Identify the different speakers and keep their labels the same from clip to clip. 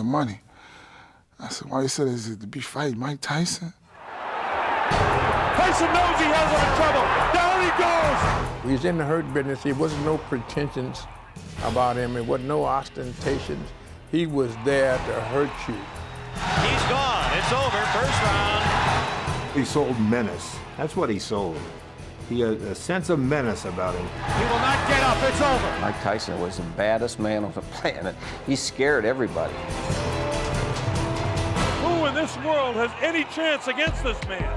Speaker 1: the money. I said, why? He said, is it to be fighting Mike Tyson?
Speaker 2: Tyson knows he has him in trouble. Down he goes.
Speaker 3: He's in the hurt business. There wasn't no pretensions about him. It wasn't no ostentations. He was there to hurt you.
Speaker 4: He's gone. It's over. First round.
Speaker 5: He sold menace. That's what he sold. He had a sense of menace about him.
Speaker 2: He will not get up. It's over.
Speaker 6: Mike Tyson was the baddest man on the planet. He scared everybody.
Speaker 2: Who in this world has any chance against this man?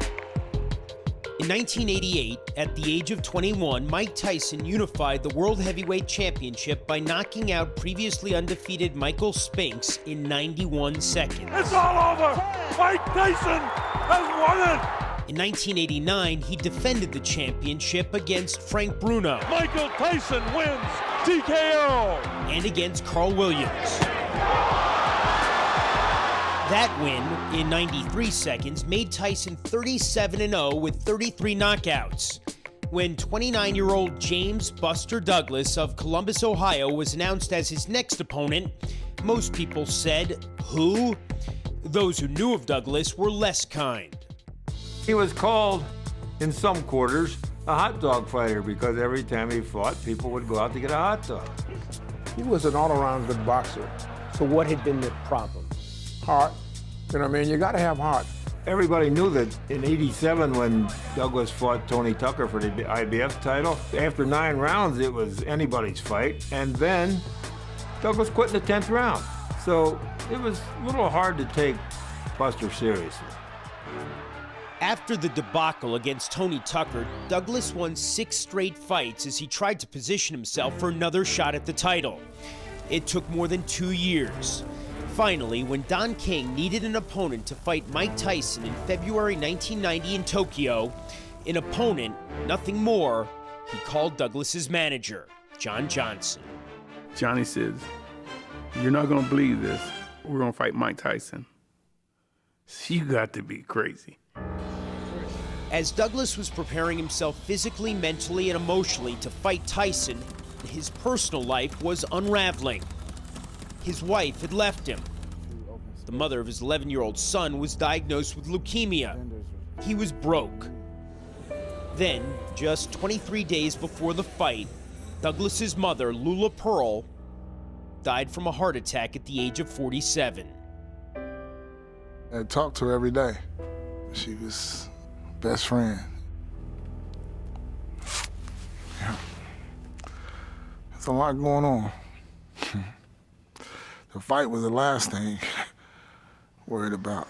Speaker 7: In 1988, at the age of 21, Mike Tyson unified the World Heavyweight Championship by knocking out previously undefeated Michael Spinks in 91 seconds.
Speaker 2: It's all over. Mike Tyson has won it.
Speaker 7: In 1989, he defended the championship against Frank Bruno.
Speaker 2: Michael Tyson wins TKO.
Speaker 7: And against Carl Williams. That win, in 93 seconds, made Tyson 37-0 with 33 knockouts. When 29-year-old James Buster Douglas of Columbus, Ohio was announced as his next opponent, most people said, who? Those who knew of Douglas were less kind.
Speaker 5: He was called, in some quarters, a hot dog fighter because every time he fought, people would go out to get a hot dog.
Speaker 3: He was an all-around good boxer.
Speaker 8: So what had been the problem?
Speaker 3: Heart. You know what I mean? You got to have heart.
Speaker 5: Everybody knew that in '87 when Douglas fought Tony Tucker for the IBF title, after 9 rounds, it was anybody's fight. And then Douglas quit in the 10th round. So it was a little hard to take Buster seriously.
Speaker 7: After the debacle against Tony Tucker, Douglas won 6 straight fights as he tried to position himself for another shot at the title. It took more than 2 years. Finally, when Don King needed an opponent to fight Mike Tyson in February 1990 in Tokyo, an opponent, nothing more, he called Douglas's manager, John Johnson.
Speaker 9: Johnny says, you're not gonna believe this. We're gonna fight Mike Tyson. You got to be crazy.
Speaker 7: As Douglas was preparing himself physically, mentally, and emotionally to fight Tyson, his personal life was unraveling. His wife had left him. The mother of his 11-year-old son was diagnosed with leukemia. He was broke. Then, just 23 days before the fight, Douglas's mother, Lula Pearl, died from a heart attack at the age of 47.
Speaker 1: I talked to her every day. She was best friend. Yeah. There's a lot going on. The fight was the last thing worried about.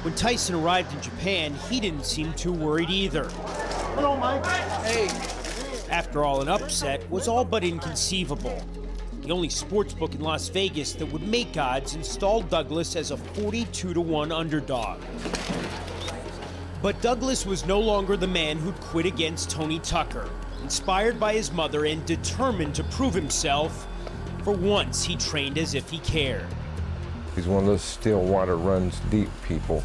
Speaker 7: When Tyson arrived in Japan, he didn't seem too worried either.
Speaker 2: Hello, Mike.
Speaker 7: Hey. After all, an upset was all but inconceivable. The only sports book in Las Vegas that would make odds installed Douglas as a 42-1 underdog. But Douglas was no longer the man who'd quit against Tony Tucker. Inspired by his mother and determined to prove himself, for once, he trained as if he cared.
Speaker 10: He's one of those still water runs deep people.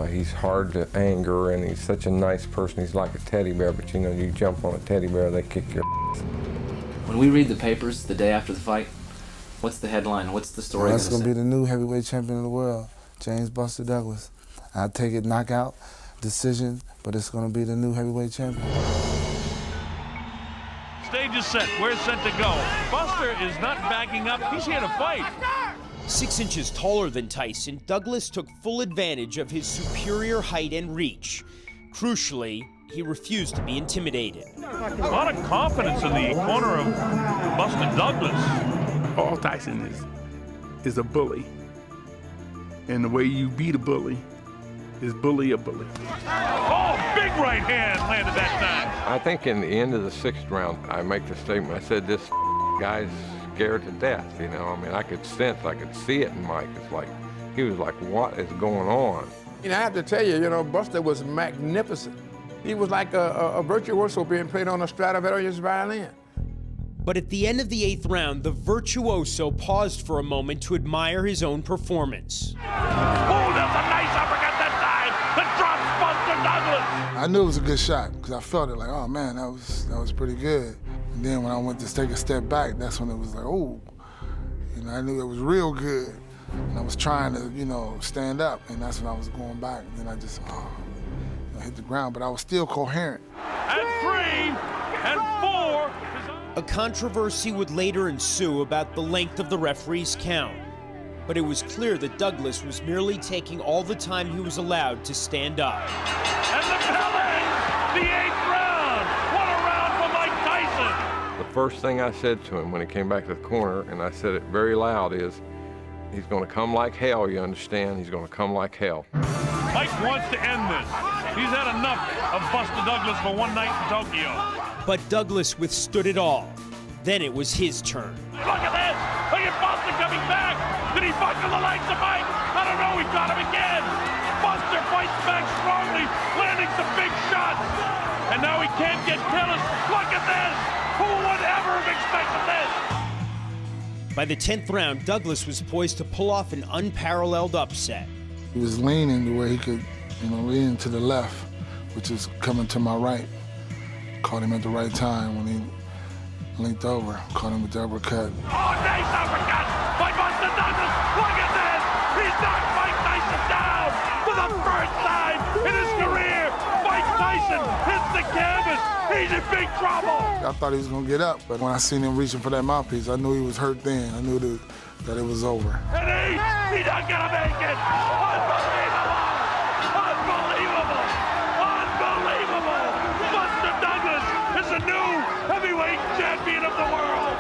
Speaker 10: He's hard to anger, and he's such a nice person. He's like a teddy bear, but you know, you jump on a teddy bear, they kick your ass.
Speaker 11: When we read the papers the day after the fight, what's the headline? What's the story?
Speaker 1: Well, that's going to be the new heavyweight champion of the world, James Buster Douglas. I take it knockout, decision, but it's going to be the new heavyweight champion.
Speaker 2: Stage is set. We're set to go. Buster is not backing up. He's here to fight.
Speaker 7: 6 inches taller than Tyson, Douglas took full advantage of his superior height and reach. Crucially, he refused to be intimidated.
Speaker 2: A lot of confidence in the corner of Buster Douglas.
Speaker 9: All Tyson is a bully. And the way you beat a bully is bully a bully.
Speaker 2: Oh, big right hand landed that time.
Speaker 10: I think in the end of the 6th round, I make the statement, I said, this guy's scared to death, you know? I mean, I could sense, I could see it in Mike. It's like, he was like, what is going on?
Speaker 3: And I have to tell you, you know, Buster was magnificent. He was like a virtuoso being played on a Stradivarius violin.
Speaker 7: But at the end of the 8th round, the virtuoso paused for a moment to admire his own performance.
Speaker 2: Oh, that's a nice uppercut that time that drops Buster Douglas.
Speaker 1: I knew it was a good shot because I felt it like, oh man, that was pretty good. And then when I went to take a step back, that's when it was like, oh, You know, I knew it was real good. And I was trying to, you know, stand up, and that's when I was going back. And then I just hit the ground, but I was still coherent.
Speaker 2: And 3 and 4.
Speaker 7: A controversy would later ensue about the length of the referee's count. But it was clear that Douglas was merely taking all the time he was allowed to stand up.
Speaker 2: And the bell ends the 8th round. What a round for Mike Tyson.
Speaker 10: The first thing I said to him when he came back to the corner, and I said it very loud, is, he's going to come like hell, you understand? He's going to come like hell.
Speaker 2: Mike wants to end this. He's had enough of Buster Douglas for one night in Tokyo.
Speaker 7: But Douglas withstood it all. Then it was his turn.
Speaker 2: Look at this! Look at Buster coming back! Did he buckle the legs of Mike? I don't know, he got him again! Buster fights back strongly, landing some big shots! And now he can't get Tillis. Look at this! Who would ever have expected this?
Speaker 7: By the 10th round, Douglas was poised to pull off an unparalleled upset.
Speaker 1: He was leaning to where he could, you know, lean to the left, which is coming to my right. Caught him at the right time when he linked over, caught him with the uppercut.
Speaker 2: Oh, nice uppercut by Buster Douglas! Look at this! He's knocked Mike Tyson down for the first time in his career! Mike Tyson hits the canvas! He's in big trouble!
Speaker 1: I thought he was gonna get up, but when I seen him reaching for that mouthpiece, I knew he was hurt then. I knew that it was over.
Speaker 2: And he's not gonna make it! Unbelievable! Unbelievable! Unbelievable! Buster Douglas is the new heavyweight champion of the world!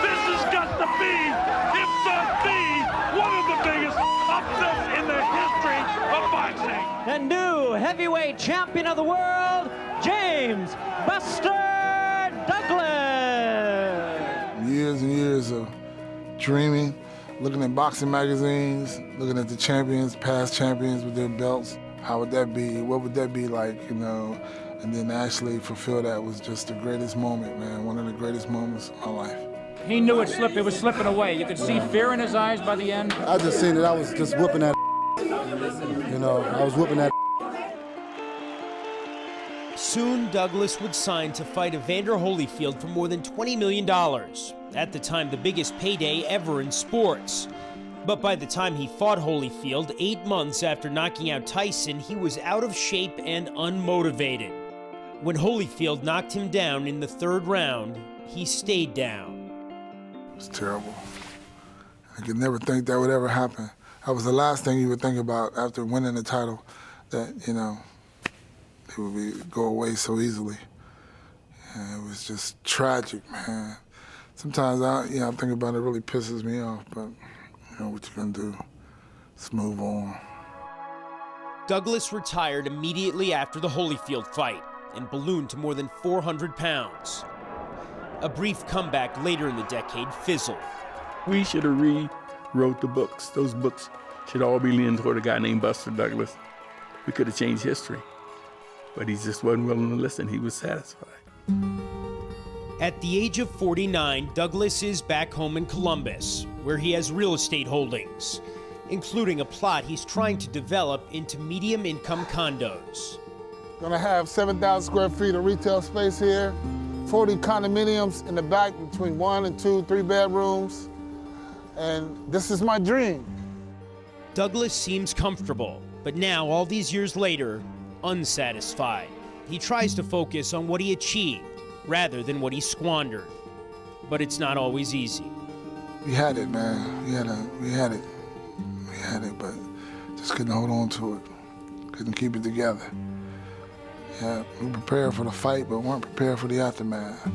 Speaker 2: This has got to be, if not the, one of the biggest upsets in the history of boxing!
Speaker 12: The new heavyweight champion of the world, James Buster Douglas!
Speaker 1: Years and years of dreaming, looking at boxing magazines, looking at the champions, past champions with their belts. How would that be? What would that be like, you know? And then to actually fulfill that was just the greatest moment, man. One of the greatest moments of my life.
Speaker 13: He knew it was slipping away. You could see fear in his eyes by the end.
Speaker 14: I just seen that I was just whooping that. You know, I was whooping that.
Speaker 7: Soon, Douglas would sign to fight Evander Holyfield for more than $20 million. At the time, the biggest payday ever in sports. But by the time he fought Holyfield, 8 months after knocking out Tyson, he was out of shape and unmotivated. When Holyfield knocked him down in the 3rd round, he stayed down.
Speaker 1: It was terrible. I could never think that would ever happen. That was the last thing you would think about after winning the title, that, you know, it would go away so easily. And it was just tragic, man. Sometimes I think about it, it really pisses me off, but you know what you gonna do? Let's move on.
Speaker 7: Douglas retired immediately after the Holyfield fight and ballooned to more than 400 pounds. A brief comeback later in the decade fizzled.
Speaker 9: We should have rewrote the books. Those books should all be leaning toward a guy named Buster Douglas. We could have changed history. But he just wasn't willing to listen. He was satisfied.
Speaker 7: At the age of 49, Douglas is back home in Columbus, where he has real estate holdings, including a plot he's trying to develop into medium-income condos.
Speaker 1: Gonna have 7,000 square feet of retail space here, 40 condominiums in the back between 1 and 2, 3 bedrooms, and this is my dream.
Speaker 7: Douglas seems comfortable, but now, all these years later, unsatisfied. He tries to focus on what he achieved rather than what he squandered. But it's not always easy.
Speaker 1: We had it, man. We had it, but just couldn't hold on to it. Couldn't keep it together. Yeah, we prepared for the fight, but weren't prepared for the aftermath.